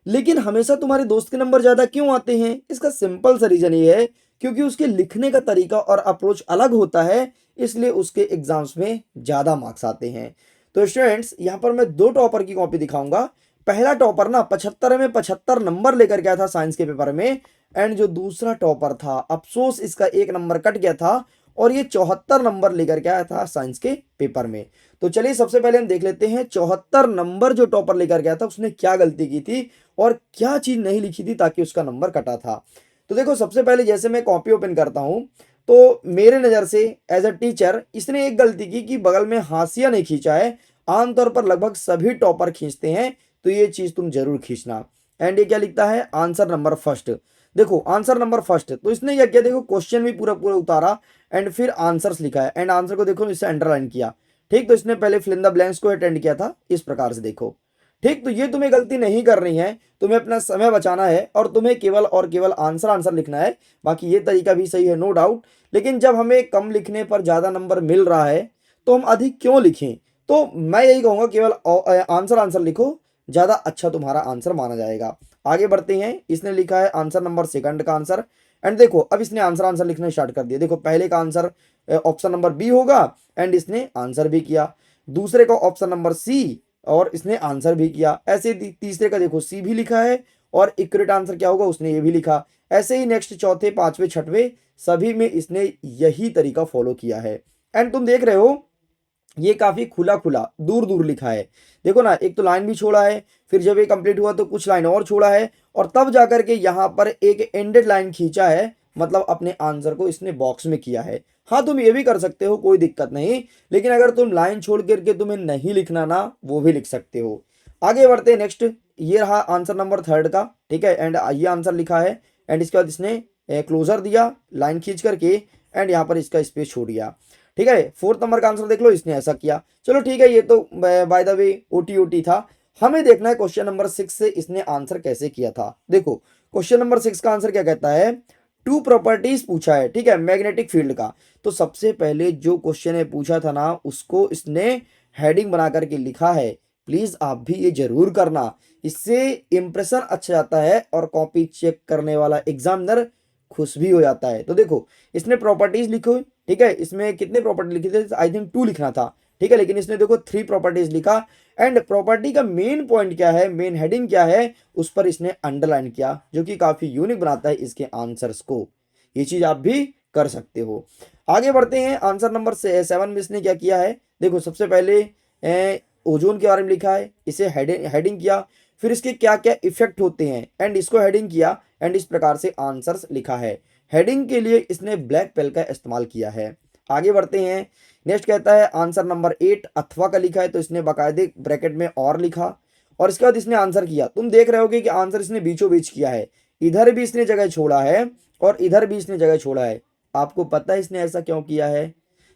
लेकिन हमेशा तुम्हारे दोस्त के नंबर ज़्यादा क्यों आते हैं? इसका सिंपल सा रीज़न ये है, क्योंकि उसके लिखने का तरीका और अप्रोच अलग होता है, इसलिए उसके एग्ज़ाम्स में ज़्यादा मार्क्स आते हैं। तो स्टूडेंट्स, यहाँ पर मैं 2 टॉपर की कॉपी दिखाऊँगा। पहला टॉपर ना 75 में 75 नंबर लेकर गया था साइंस के पेपर में, एंड जो दूसरा टॉपर था, अफ़सोस इसका 1 नंबर कट गया था और ये 74 नंबर लेकर के आया था साइंस के पेपर में। तो चलिए सबसे पहले हम देख लेते हैं 74 नंबर जो टॉपर लेकर गया था उसने क्या गलती की थी और क्या चीज़ नहीं लिखी थी ताकि उसका नंबर कटा था। तो देखो सबसे पहले जैसे मैं कॉपी ओपन करता हूँ, तो मेरे नज़र से एज अ टीचर इसने एक गलती की कि बगल में हाशिया नहीं खींचा है। आमतौर पर लगभग सभी टॉपर खींचते हैं, तो ये चीज़ तुम जरूर खींचना। एंड ये क्या लिखता है, आंसर नंबर फर्स्ट। देखो आंसर नंबर फर्स्ट, तो इसने क्या किया, देखो क्वेश्चन भी पूरा पूरा उतारा एंड फिर आंसर्स लिखा है, एंड आंसर को देखो इससे अंडरलाइन किया। ठीक, तो इसने पहले फिल इन द ब्लैंक्स को अटेंड किया था इस प्रकार से, देखो। ठीक, तो ये तुम्हें गलती नहीं करनी है, तुम्हें अपना समय बचाना है और तुम्हें केवल और केवल आंसर आंसर लिखना है। बाकी ये तरीका भी सही है, नो डाउट। लेकिन जब हमें कम लिखने पर ज़्यादा नंबर मिल रहा है तो हम अधिक क्यों लिखें? तो मैं यही कहूँगा केवल आंसर आंसर लिखो, ज़्यादा अच्छा तुम्हारा आंसर माना जाएगा। आगे बढ़ते हैं, इसने लिखा है आंसर नंबर सेकंड का आंसर। एंड देखो अब इसने आंसर आंसर लिखना स्टार्ट कर दिया। देखो पहले का आंसर ऑप्शन नंबर बी होगा, एंड इसने आंसर भी किया। दूसरे का ऑप्शन नंबर सी, और इसने आंसर भी किया। ऐसे तीसरे का देखो सी भी लिखा है, और इक्वरेट आंसर क्या होगा उसने ये भी लिखा। ऐसे ही नेक्स्ट चौथे पांचवे छठवे सभी में इसने यही तरीका फॉलो किया है। एंड तुम देख रहे हो ये काफी खुला खुला दूर दूर लिखा है। देखो ना, एक तो लाइन भी छोड़ा है, फिर जब ये कंप्लीट हुआ तो कुछ लाइन और छोड़ा है, और तब जाकर के यहाँ पर एक एंडेड लाइन खींचा है, मतलब अपने आंसर को इसने बॉक्स में किया है। हाँ तुम ये भी कर सकते हो, कोई दिक्कत नहीं, लेकिन अगर तुम लाइन छोड़ करके तुम्हें नहीं लिखना ना, वो भी लिख सकते हो। आगे बढ़ते हैं नेक्स्ट। ये रहा आंसर नंबर थर्ड का, ठीक है, एंड ये आंसर लिखा है, एंड इसके बाद इसने क्लोजर दिया लाइन खींच करके, एंड यहाँ पर इसका स्पेस छोड़ दिया। ठीक है, फोर्थ नंबर का आंसर देख लो, इसने ऐसा किया। चलो ठीक है, ये तो by the way OT OT था। हमें देखना है क्वेश्चन नंबर 6 से इसने आंसर कैसे किया था। देखो क्वेश्चन नंबर 6 का आंसर क्या कहता है, टू प्रॉपर्टीज पूछा है, ठीक है, मैग्नेटिक फील्ड का। तो सबसे पहले जो क्वेश्चन है पूछा था ना, उसको इसने हेडिंग बना करके लिखा है। प्लीज आप भी ये जरूर करना, इससे इंप्रेशन अच्छा जाता है और कॉपी चेक करने वाला एग्जामिनर खुश भी हो जाता है। तो देखो इसने प्रॉपर्टीज लिखो, ठीक है, इसमें कितने प्रॉपर्टी लिखे थे, आई थिंक 2 लिखना था, ठीक है, लेकिन इसने देखो 3 प्रॉपर्टीज लिखा। एंड प्रॉपर्टी का मेन पॉइंट क्या है, मेन हेडिंग क्या है, उस पर इसने अंडरलाइन किया, जो कि काफी यूनिक बनाता है इसके आंसर्स को। ये चीज आप भी कर सकते हो। आगे बढ़ते हैं, आंसर नंबर 7 में इसने क्या किया है, देखो सबसे पहले ओजोन के बारे में लिखा है, इसे हेडिंग किया, फिर इसके क्या क्या इफेक्ट होते हैं, एंड इसको हेडिंग किया, एंड इस प्रकार से आंसर्स लिखा है। हेडिंग के लिए इसने ब्लैक पेन का इस्तेमाल किया है। आगे बढ़ते हैं, नेक्स्ट कहता है आंसर नंबर 8 अथवा का लिखा है, तो इसने बाकायदे ब्रैकेट में और लिखा, और इसके बाद इसने आंसर किया। तुम देख रहे होगे कि आंसर इसने बीचों बीच किया है, इधर भी इसने जगह छोड़ा है और इधर भी इसने जगह छोड़ा है। आपको पता है इसने ऐसा क्यों किया है?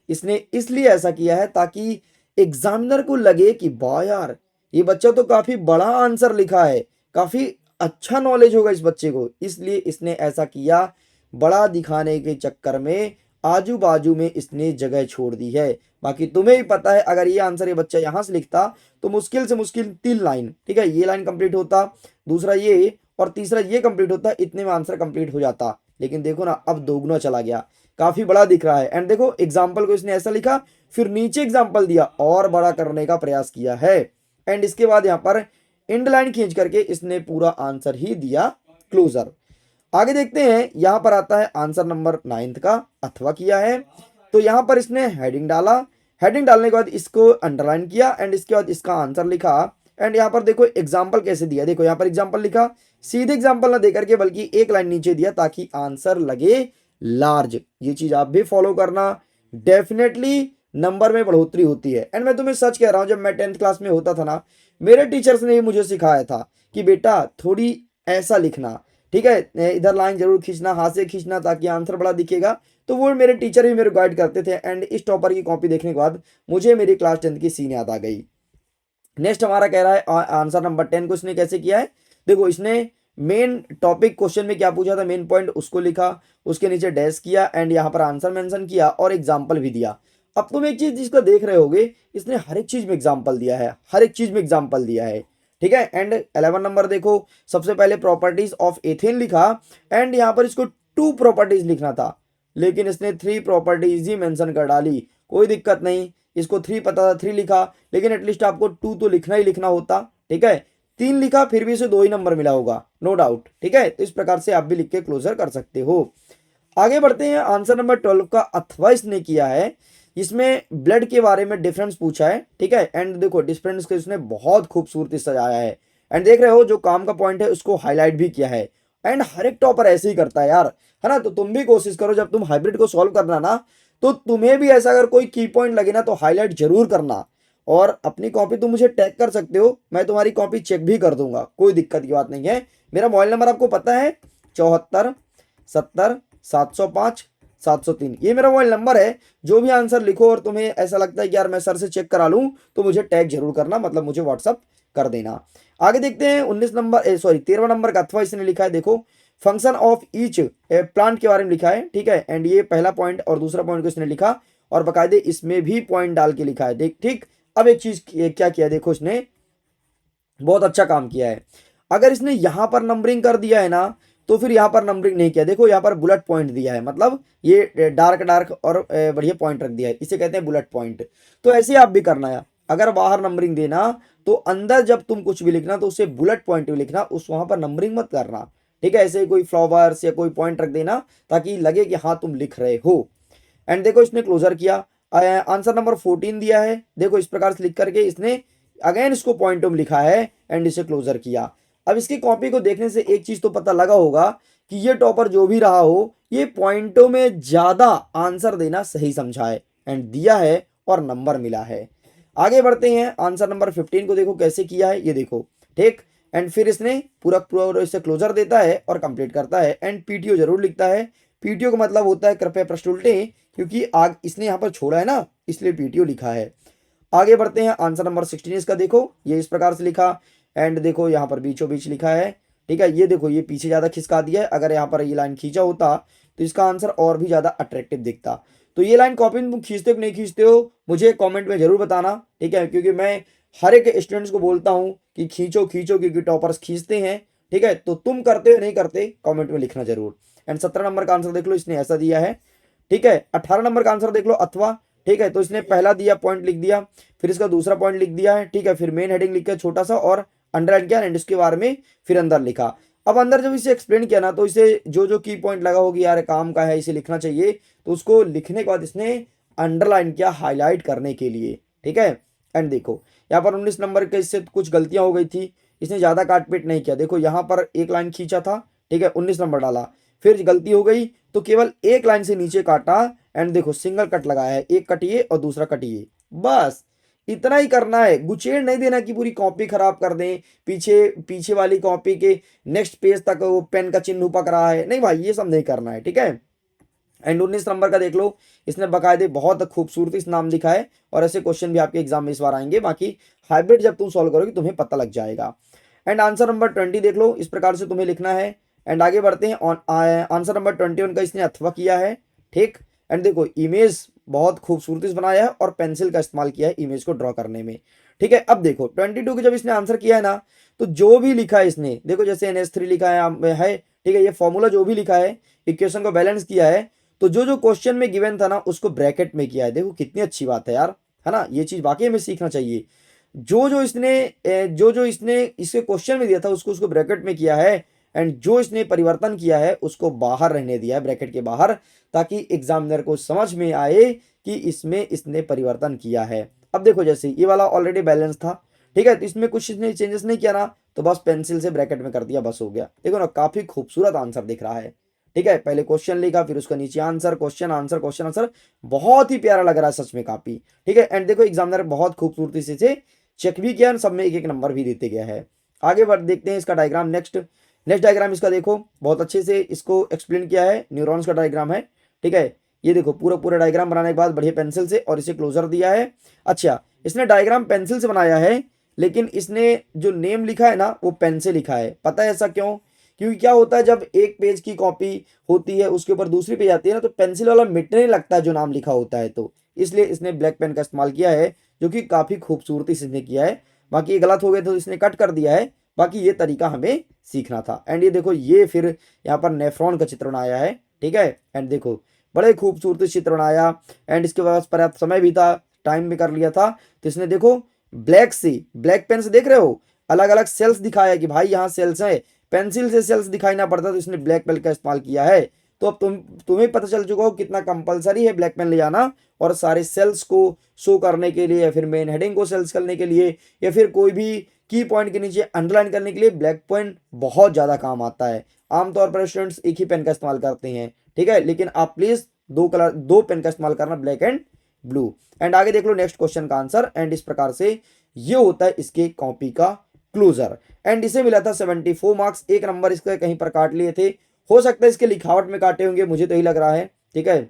इसने इसलिए ऐसा किया है ताकि एग्जामिनर को लगे कि वाह यार, ये बच्चा तो काफी बड़ा आंसर लिखा है, काफी अच्छा नॉलेज होगा इस बच्चे को, इसलिए इसने ऐसा किया। बड़ा दिखाने के चक्कर में आजू बाजू में इसने जगह छोड़ दी है। बाकी तुम्हें ही पता है, अगर ये आंसर ये बच्चा यहां से लिखता तो मुश्किल से मुश्किल 3 लाइन, ठीक है, ये लाइन कंप्लीट होता, दूसरा ये, और तीसरा ये कंप्लीट होता, इतने में आंसर कंप्लीट हो जाता। लेकिन देखो ना, अब दोगुना चला गया, काफी बड़ा दिख रहा है। एंड देखो एग्जाम्पल को इसने ऐसा लिखा, फिर नीचे एग्जाम्पल दिया और बड़ा करने का प्रयास किया है, एंड इसके बाद यहाँ पर इंड लाइन खींच करके इसने पूरा आंसर ही दिया क्लोजर। आगे देखते हैं, यहां पर आता है आंसर नंबर 9 का, अथवा किया है। तो यहां पर इसने हेडिंग डाला, हेडिंग डालने के बाद इसको अंडरलाइन किया, एंड इसके बाद इसका आंसर लिखा। एंड यहाँ पर देखो एग्जाम्पल कैसे दिया, देखो यहाँ पर एग्जाम्पल लिखा, सीधे एग्जाम्पल ना देकर के बल्कि एक लाइन नीचे दिया ताकि आंसर लगे लार्ज। ये चीज आप भी फॉलो करना, डेफिनेटली नंबर में बढ़ोतरी होती है। एंड मैं तुम्हें सच कह रहा हूं, जब मैं 10th क्लास में होता था ना, मेरे टीचर्स ने ही मुझे सिखाया था कि बेटा थोड़ी ऐसा लिखना, ठीक है, इधर लाइन जरूर खींचना, हाथ से खींचना ताकि आंसर बड़ा दिखेगा। तो वो मेरे टीचर ही मेरे गाइड करते थे, एंड इस टॉपर की कॉपी देखने के बाद मुझे मेरी क्लास 10th की सीन याद आ गई। नेक्स्ट हमारा कह रहा है आंसर नंबर 10 को इसने कैसे किया है। देखो इसने मेन टॉपिक क्वेश्चन में क्या पूछा था, मेन पॉइंट उसको लिखा, उसके नीचे डैश किया, एंड यहाँ पर आंसर मेंशन किया और एग्जाम्पल भी दिया। अब तुम एक चीज जिसको देख रहे होगे, इसने हर एक चीज में एग्जाम्पल दिया है, हर एक चीज में एग्जाम्पल दिया है, ठीक है। एंड 11 नंबर देखो, सबसे पहले प्रॉपर्टीज ऑफ एथेन लिखा एंड यहाँ पर इसको 2 प्रॉपर्टीज लिखना था, लेकिन इसने 3 प्रॉपर्टीज ही मेंशन कर डाली। कोई दिक्कत नहीं, इसको 3 पता था 3 लिखा, लेकिन एटलीस्ट आपको 2 तो लिखना ही लिखना होता। ठीक है, 3 लिखा फिर भी इसे 2 ही नंबर मिला होगा, नो डाउट। ठीक है, तो इस प्रकार से आप भी लिख के क्लोजर कर सकते हो। आगे बढ़ते हैं, आंसर नंबर 12 का अथवा इसने किया है। इसमें ब्लड के बारे में डिफरेंस पूछा है। ठीक है, एंड देखो डिफरेंस को इसने बहुत खूबसूरती सजाया है एंड देख रहे हो जो काम का पॉइंट है उसको हाईलाइट भी किया है। एंड हर एक टॉपर ऐसे ही करता है यार, है ना। तो तुम भी कोशिश करो जब तुम हाइब्रिड को सॉल्व करना ना, तो तुम्हें भी ऐसा अगर कोई की पॉइंट लगे ना तो हाईलाइट जरूर करना। और अपनी कॉपी तुम मुझे टैग कर सकते हो, मैं तुम्हारी कॉपी चेक भी कर दूंगा, कोई दिक्कत की बात नहीं है। मेरा मोबाइल नंबर आपको पता है, 74 70 705 703, ये मेरा मोबाइल नंबर है। जो भी आंसर लिखो और तुम्हें ऐसा लगता है कि यार मैं सर से चेक करा लूं, तो मुझे टैग जरूर करना, मतलब मुझे व्हाट्सअप कर देना। आगे देखते हैं 19 नंबर, सॉरी 13वां नंबर का अथवा इसने लिखा है। देखो फंक्शन ऑफ ईच प्लांट के बारे में लिखा है। ठीक है, एंड ये पहला पॉइंट और दूसरा पॉइंट को इसने लिखा और बकायदे इसमें भी पॉइंट डाल के लिखा है। देख ठीक, अब एक चीज क्या किया, देखो इसने बहुत अच्छा काम किया है। अगर इसने यहां पर नंबरिंग कर दिया है ना, तो फिर यहां पर नंबरिंग नहीं किया। देखो यहां पर बुलेट पॉइंट दिया है, मतलब ये डार्क डार्क और बढ़िया पॉइंट रख दिया है, इसे कहते हैं बुलेट पॉइंट। तो ऐसे आप भी करना है, अगर बाहर नंबरिंग देना तो अंदर जब तुम कुछ भी लिखना तो उसे बुलेट पॉइंट भी लिखना, उस वहां पर नंबरिंग मत करना। ठीक है, ऐसे कोई फ्लावर्स या कोई पॉइंट रख देना ताकि लगे कि हाँ तुम लिख रहे हो। एंड देखो इसने क्लोजर किया, आंसर नंबर 14 दिया है। देखो इस प्रकार से लिख करके इसने अगेन इसको पॉइंटों में लिखा है एंड इसे क्लोजर किया। अब इसकी कॉपी को देखने से एक चीज तो पता लगा होगा कि ये टॉपर जो भी रहा हो, ये पॉइंटों में ज्यादा आंसर देना सही समझा है एंड दिया है और नंबर मिला है। आगे बढ़ते हैं, आंसर नंबर 15 को देखो कैसे किया है, ये देखो ठीक। एंड फिर इसने पूरा पूरा इसे क्लोजर देता है और कंप्लीट करता है एंड पीटीओ जरूर लिखता है। पीटीओ का मतलब होता है कृपया प्रश्न उल्टे, क्योंकि आग इसने यहाँ पर छोड़ा है ना, इसलिए पीटीओ लिखा है। आगे बढ़ते हैं, आंसर नंबर 16 इसका देखो, ये इस प्रकार से लिखा एंड देखो यहाँ पर बीचों बीच लिखा है। ठीक है, ये देखो ये पीछे ज्यादा खिसका दिया है, अगर यहाँ पर ये लाइन खींचा होता तो इसका आंसर और भी ज्यादा अट्रैक्टिव दिखता। तो ये लाइन कॉपी में तुम खींचते हो कि नहीं खींचते हो, मुझे कमेंट में जरूर बताना। ठीक है, क्योंकि मैं हर एक स्टूडेंट्स को बोलता हूँ कि खींचो खींचो, क्योंकि टॉपर्स खींचते हैं। ठीक है, तो तुम करते हो नहीं करते कॉमेंट में लिखना जरूर। एंड 17 नंबर का आंसर देख लो, इसने ऐसा दिया है। ठीक है, 18 नंबर का आंसर देख लो, अथवा। ठीक है, तो इसने पहला दिया पॉइंट लिख दिया, फिर इसका दूसरा पॉइंट लिख दिया है। ठीक है, फिर मेन हेडिंग लिख के छोटा सा और अंडरलाइन किया एंड इसके बारे में फिर अंदर लिखा। अब अंदर जब इसे एक्सप्लेन किया ना, तो इसे जो जो की पॉइंट लगा होगी यार काम का है इसे लिखना चाहिए, तो उसको लिखने के बाद इसने अंडरलाइन किया हाईलाइट करने के लिए। ठीक है, एंड देखो यहाँ पर 19 नंबर के इससे कुछ गलतियां हो गई थी, इसने ज्यादा काट पीट नहीं किया। देखो यहाँ पर एक लाइन खींचा था, ठीक है 19 नंबर डाला, फिर गलती हो गई तो केवल एक लाइन से नीचे काटा एंड देखो सिंगल कट लगाया है, एक कटिए और दूसरा कटिए, बस इतना ही करना है। गुचेड़ नहीं देना कि पूरी कॉपी खराब कर दें, पीछे पीछे वाली कॉपी के नेक्स्ट पेज तक वो पेन का चिन्ह पक रहा है, नहीं भाई ये सब नहीं करना है। ठीक है, एंड 19 नंबर का देख लो, इसने बकायदे बहुत खूबसूरती से नाम लिखा है और ऐसे क्वेश्चन भी आपके एग्जाम में इस बार आएंगे, बाकी हाइब्रिड जब तुम सॉल्व करोगे तुम्हें पता लग जाएगा। एंड आंसर नंबर 20 देख लो, इस प्रकार से तुम्हें लिखना है। एंड आगे बढ़ते हैं, आंसर नंबर 21 का इसने अथवा किया है। ठीक, एंड देखो इमेज बहुत खूबसूरती से बनाया है और पेंसिल का इस्तेमाल किया है इमेज को ड्रॉ करने में। ठीक है, अब देखो 22 के जब इसने आंसर किया है ना, तो जो भी लिखा है इसने, देखो जैसे NH3 लिखा है। ठीक है, ये फॉर्मूला जो भी लिखा है, इक्वेशन को बैलेंस किया है, तो जो जो क्वेश्चन में गिवन था ना उसको ब्रैकेट में किया है। देखो कितनी अच्छी बात है यार, है ना, ये चीज वाकई में सीखना चाहिए। जो जो इसने इसके क्वेश्चन में दिया था उसको उसको ब्रैकेट में किया है एंड जो इसने परिवर्तन किया है उसको बाहर रहने दिया है ब्रैकेट के बाहर, ताकि एग्जामिनर को समझ में आए कि इसमें इसने परिवर्तन किया है। अब देखो जैसे ये वाला ऑलरेडी बैलेंस था, ठीक है, तो इसमें कुछ इसने चेंजेस नहीं किया ना, तो बस पेंसिल से ब्रैकेट में कर दिया, बस हो गया। देखो ना काफी खूबसूरत आंसर दिख रहा है। ठीक है, पहले क्वेश्चन लिखा फिर उसका नीचे answer, question answer question answer, बहुत ही प्यारा लग रहा है सच में काफी। ठीक है, एंड देखो एग्जामिनर बहुत खूबसूरती से चेक भी किया, सब में एक एक नंबर भी देते गया है। आगे बढ़ देखते हैं इसका डायग्राम, नेक्स्ट डायग्राम इसका देखो, बहुत अच्छे से इसको एक्सप्लेन किया है, न्यूरॉन्स का डायग्राम है। ठीक है, ये देखो पूरा पूरा डायग्राम बनाने के बाद बढ़िया पेंसिल से और इसे क्लोजर दिया है। अच्छा, इसने डायग्राम पेंसिल से बनाया है, लेकिन इसने जो नेम लिखा है ना वो पेन से लिखा है। पता है ऐसा क्यों? क्योंकि क्या होता है जब एक पेज की कॉपी होती है उसके ऊपर दूसरी पेज आती है ना, तो पेंसिल वाला मिटने लगता है जो नाम लिखा होता है, तो इसलिए इसने ब्लैक पेन का इस्तेमाल किया है, जो कि काफी खूबसूरती से इसने किया है। बाकी ये गलत हो गए तो इसने कट कर दिया है। बाकी ये तरीका हमें सीखना था। एंड ये देखो ये फिर यहाँ पर नेफ्रॉन का चित्र बनाया है, ठीक है। एंड देखो बड़े खूबसूरत चित्र बनाया। एंड इसके पास पर्याप्त समय भी था, टाइम भी कर लिया था, तो इसने देखो ब्लैक पेन से देख रहे हो अलग अलग सेल्स दिखाया कि भाई यहाँ सेल्स है, पेंसिल से सेल्स दिखाई ना पड़ता तो इसने ब्लैक पेन का इस्तेमाल किया है। तो अब तुम्हें पता चल चुका हो कितना कंपलसरी है ब्लैक पेन ले जाना, और सारे सेल्स को शो करने के लिए या फिर मेन हेडिंग को सेल्स करने के लिए या फिर कोई भी की पॉइंट के नीचे अंडरलाइन करने के लिए ब्लैक पेन बहुत ज़्यादा काम आता है। आमतौर पर स्टूडेंट्स एक ही पेन का इस्तेमाल करते हैं, ठीक है, लेकिन आप प्लीज़ दो पेन का इस्तेमाल करना, ब्लैक एंड ब्लू। एंड आगे देख लो नेक्स्ट क्वेश्चन का आंसर। एंड इस प्रकार से ये होता है इसके कॉपी का क्लोजर। एंड इसे मिला था 74 मार्क्स, एक नंबर इसके कहीं पर काट लिए थे, हो सकता है इसके लिखावट में काटे होंगे, मुझे तो यही लग रहा है, ठीक है।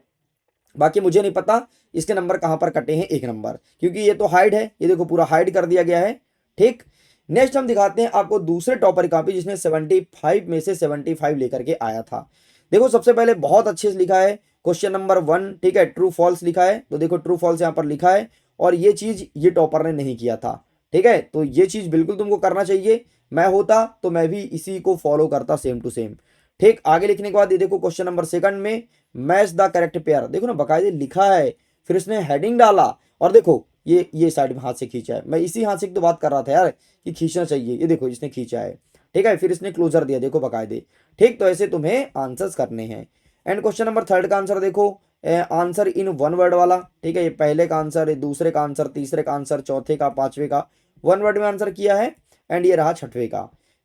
बाकी मुझे नहीं पता इसके नंबर कहां पर कटे हैं एक नंबर, क्योंकि ये तो हाइड है, ये देखो पूरा हाइड कर दिया गया है, ठीक। नेक्स्ट हम दिखाते हैं आपको दूसरे टॉपर कॉपी जिसने 75 में से 75 लेकर के आया था। देखो सबसे पहले बहुत अच्छे से लिखा है क्वेश्चन नंबर 1, ठीक है, ट्रू फॉल्स लिखा है, तो देखो ट्रू फॉल्स यहाँ पर लिखा है, और ये चीज ये टॉपर ने नहीं किया था, ठीक है। तो ये चीज बिल्कुल तुमको करना चाहिए, मैं होता तो मैं भी इसी को फॉलो करता सेम टू सेम, ठीक। आगे लिखने के बाद ये देखो क्वेश्चन नंबर 2 में मैच द करेक्ट पेयर, देखो ना बाकायदे लिखा है, फिर इसने हेडिंग डाला, और देखो ये साइड में हाथ से खींचा है, मैं इसी हाथ से तो बात कर रहा था यार कि खींचना चाहिए, ये देखो इसने खींचा है, ठीक है, फिर इसने क्लोजर दिया, देखो बाकायदे, ठीक। तो ऐसे तुम्हें आंसर्स करने हैं। एंड क्वेश्चन नंबर 3 का आंसर देखो, आंसर इन 1 वर्ड वाला, ठीक है, ये पहले का आंसर, ये दूसरे का आंसर, तीसरे का आंसर, चौथे का, पांचवे का 1 वर्ड में आंसर किया है। एंड ये रहा 6वें का,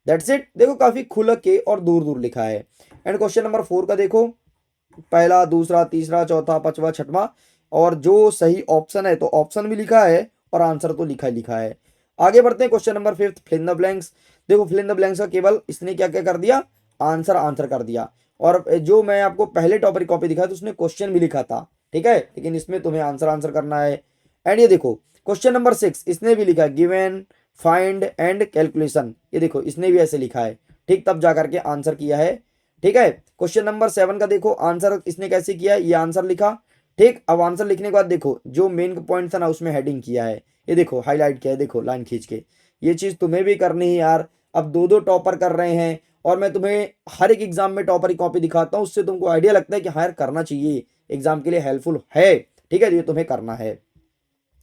दैट्स इट। देखो काफी खुल के और दूर दूर लिखा है। एंड क्वेश्चन नंबर 4 का देखो, पहला, दूसरा, तीसरा, चौथा, पांचवा, छठवां, और जो सही ऑप्शन है तो ऑप्शन भी लिखा है और आंसर तो लिखा है। आगे बढ़ते हैं question number 5, fill in the blanks. देखो फिल इन द ब्लैंक्स का केवल इसने क्या क्या कर दिया, आंसर कर दिया, और जो मैं आपको पहले टॉपर की कॉपी दिखाया तो उसने क्वेश्चन भी लिखा था, ठीक है, लेकिन इसमें तुम्हें आंसर करना है। एंड ये देखो क्वेश्चन नंबर 6 इसने भी लिखा गिवन, फाइंड एंड कैलकुलेशन, ये देखो इसने भी ऐसे लिखा है, ठीक, तब जा करके आंसर किया है, ठीक है। क्वेश्चन नंबर 7 का देखो आंसर इसने कैसे किया है, ये आंसर लिखा, ठीक। अब आंसर लिखने के बाद देखो जो मेन पॉइंट था ना उसमें हेडिंग किया है, ये देखो हाईलाइट किया है, देखो लाइन खींच के, ये चीज तुम्हें भी करनी है यार। अब दो टॉपर कर रहे हैं और मैं तुम्हें हर एक एग्जाम में टॉपर की कॉपी दिखाता हूँ, उससे तुमको आइडिया लगता है कि हाँ यार करना चाहिए, एग्जाम के लिए हेल्पफुल है, ठीक है, ये तुम्हें करना है।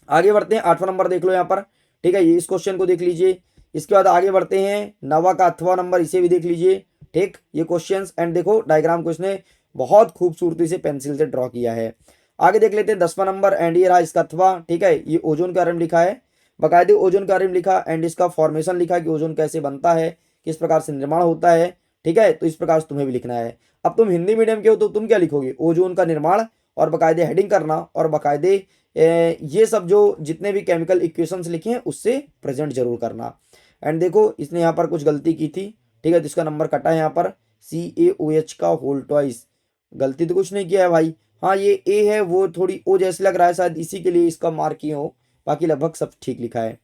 आगे बढ़ते हैं 8वां नंबर देख लो यहाँ पर, ठीक है, ये इस क्वेश्चन को देख लीजिए। इसके बाद आगे बढ़ते हैं 9वां का 8वां नंबर, इसे भी देख लीजिए, ठीक, ये क्वेश्चंस। एंड देखो डायग्राम को इसने बहुत खूबसूरती से पेंसिल से ड्रॉ किया है। आगे देख लेते हैं 10वां नंबर, एंड ये रहा इसका 8वां, ठीक है, ये ओजोन के बारे में लिखा है, बाकायदे ओजोन के बारे में लिखा, एंड इसका फॉर्मेशन लिखा कि ओजोन कैसे बनता है, किस प्रकार से निर्माण होता है, ठीक है। तो इस प्रकार से तुम्हें भी लिखना है। अब तुम हिंदी मीडियम के हो तो तुम क्या लिखोगे, ओजोन का निर्माण, और बाकायदे हेडिंग करना, और बाकायदे ये सब जो जितने भी केमिकल इक्वेशंस लिखे हैं उससे प्रेजेंट जरूर करना। एंड देखो इसने यहाँ पर कुछ गलती की थी, ठीक है, तो इसका नंबर कटा है यहाँ पर, CAOH का होल ट्वाइस, गलती तो कुछ नहीं किया है भाई, हाँ ये ए है वो थोड़ी ओ जैसे लग रहा है, शायद इसी के लिए इसका मार्क किए हो, बाकी लगभग सब ठीक लिखा है।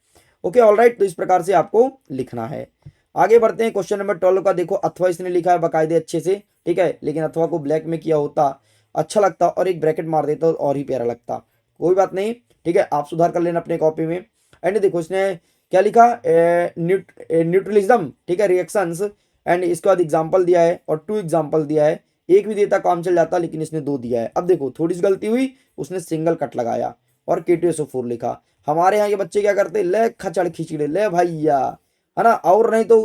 ओके ऑलराइट, तो इस प्रकार से आपको लिखना है। आगे बढ़ते हैं क्वेश्चन नंबर 12 का देखो, अथवा इसने लिखा है बाकायदे अच्छे से, ठीक है, लेकिन अथवा को ब्लैक में किया होता अच्छा लगता और एक ब्रैकेट मार देता और ही प्यारा लगता, कोई बात नहीं, ठीक है, आप सुधार कर लेना अपने कॉपी में। एंड देखो इसने क्या लिखा, न्यूट्रलिज्म, ठीक है, रिएक्शंस, एंड इसके बाद एग्जाम्पल दिया है और 2 एग्जाम्पल दिया है, एक भी देता काम चल जाता लेकिन इसने 2 दिया है। अब देखो थोड़ी सी गलती हुई, उसने सिंगल कट लगाया और K2SO4 लिखा। हमारे यहाँ के बच्चे क्या करते, ले खचड़ खिचड़े ले भैया, है ना, और नहीं तो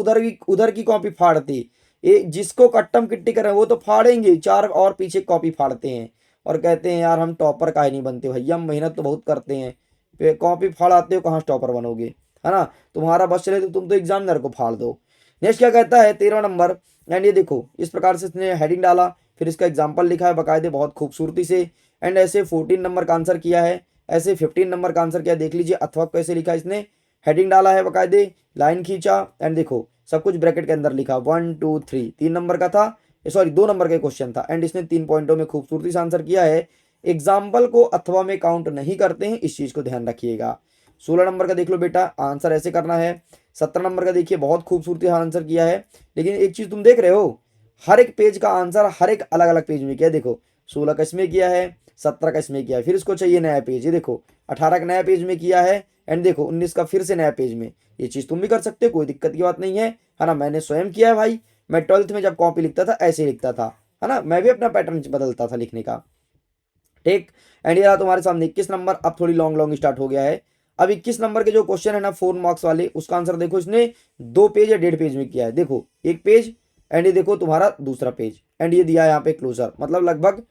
उधर की कॉपी फाड़ती, ये जिसको कट्टम किट्टी करें वो तो फाड़ेंगे, 4 और पीछे कॉपी फाड़ते हैं और कहते हैं यार हम टॉपर काहे नहीं बनते, भैया हम मेहनत तो बहुत करते हैं, कॉपी फाड़ाते हो कहाँ टॉपर बनोगे, है ना, तुम्हारा बस चले तो तुम तो एग्जामिनर को फाड़ दो। नेक्स्ट क्या कहता है 13वां नंबर, एंड ये देखो इस प्रकार से इसने हेडिंग डाला, फिर इसका एग्जाम्पल लिखा है बाकायदे बहुत खूबसूरती से, एंड ऐसे 14 नंबर का आंसर किया है, ऐसे 15 नंबर का आंसर किया, देख लीजिए अथवा कैसे लिखा इसने, हेडिंग डाला है बाकायदे, लाइन खींचा, एंड देखो सब कुछ ब्रैकेट के अंदर लिखा, 1 2 3, 3 नंबर का था, सॉरी 2 नंबर का क्वेश्चन था, एंड इसने 3 पॉइंटों में खूबसूरती से आंसर किया है। एग्जाम्पल को अथवा में काउंट नहीं करते हैं, इस चीज को ध्यान रखिएगा। 16 नंबर का देख लो बेटा, आंसर ऐसे करना है। 17 नंबर का देखिए बहुत खूबसूरती से आंसर किया है, लेकिन एक चीज तुम देख रहे हो, हर एक पेज का आंसर हर एक अलग अलग पेज में किया है, देखो 16 का इसमें किया है, 17 का इसमें किया है, फिर इसको चाहिए नया पेज, ये देखो 18 का नया पेज में किया है, एंड देखो 19 का फिर से नया पेज में। ये चीज़ तुम भी कर सकते हो, कोई दिक्कत की बात नहीं है ना। मैंने स्वयं किया है भाई, मैं 12th में जब कॉपी लिखता था ऐसे ही लिखता था, है ना। मैं भी अपना पैटर्न बदलता था लिखने का, ठीक। एंड ये रहा तुम्हारे सामने 21 नंबर। अब थोड़ी लॉन्ग लॉन्ग स्टार्ट हो गया है। अब 21 नंबर के जो क्वेश्चन है ना 4 मार्क्स वाले, उसका आंसर देखो इसने 2 पेज या 1.5 पेज में किया है। देखो एक पेज, एंड ये देखो तुम्हारा दूसरा पेज, एंड ये दिया है यहाँ पे क्लोजर, मतलब लगभग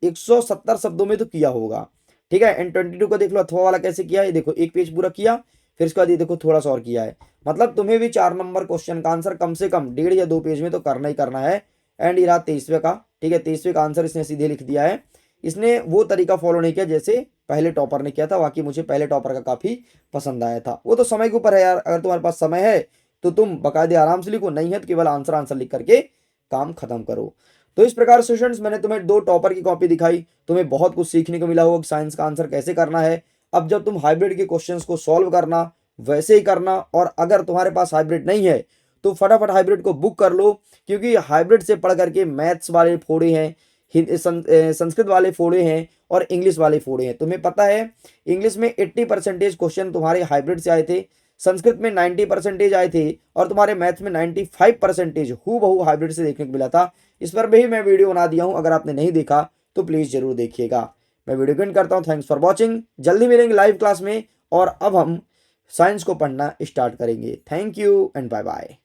170 शब्दों में तो किया होगा, ठीक है। एंड 22 का देख लो अथवा वाला कैसे किया है, देखो एक पेज पूरा किया, फिर इसके बाद ये देखो थोड़ा सा और किया है। मतलब तुम्हें भी 4 नंबर क्वेश्चन का आंसर कम से कम 1.5 या 2 पेज में तो करना ही करना है। एंड ये रहा 23वें का, ठीक है। 23वें का आंसर इसने सीधे लिख दिया है। इसने वो तरीका फॉलो नहीं किया जैसे पहले टॉपर ने किया था। बाकी मुझे पहले टॉपर का काफी पसंद आया था। वो तो समय के ऊपर है यार, अगर तुम्हारे पास समय है तो तुम बकायदे आराम से लिखो, नहीं है तो केवल आंसर आंसर लिख करके काम खत्म करो। तो इस प्रकार से स्टूडेंट्स मैंने तुम्हें 2 टॉपर की कॉपी दिखाई, तुम्हें बहुत कुछ सीखने को मिला होगा कि साइंस का आंसर कैसे करना है। अब जब तुम हाइब्रिड के क्वेश्चंस को सॉल्व करना वैसे ही करना, और अगर तुम्हारे पास हाइब्रिड नहीं है तो फटाफट हाइब्रिड को बुक कर लो, क्योंकि हाइब्रिड से पढ़ करके मैथ्स वाले फोड़े हैं, संस्कृत वाले फोड़े हैं और इंग्लिश वाले फोड़े हैं। तुम्हें पता है इंग्लिश में 80% क्वेश्चन तुम्हारे हाइब्रिड से आए थे, संस्कृत में 90% आए थे, और तुम्हारे मैथ में 95% हु बहू हाइब्रिड से देखने को मिला था। इस पर भी मैं वीडियो बना दिया हूं, अगर आपने नहीं देखा तो प्लीज़ जरूर देखिएगा। मैं वीडियो को एंड करता हूं। Thanks for watching. जल्दी मिलेंगे लाइव क्लास में, और अब हम साइंस को पढ़ना स्टार्ट करेंगे। Thank you and bye bye.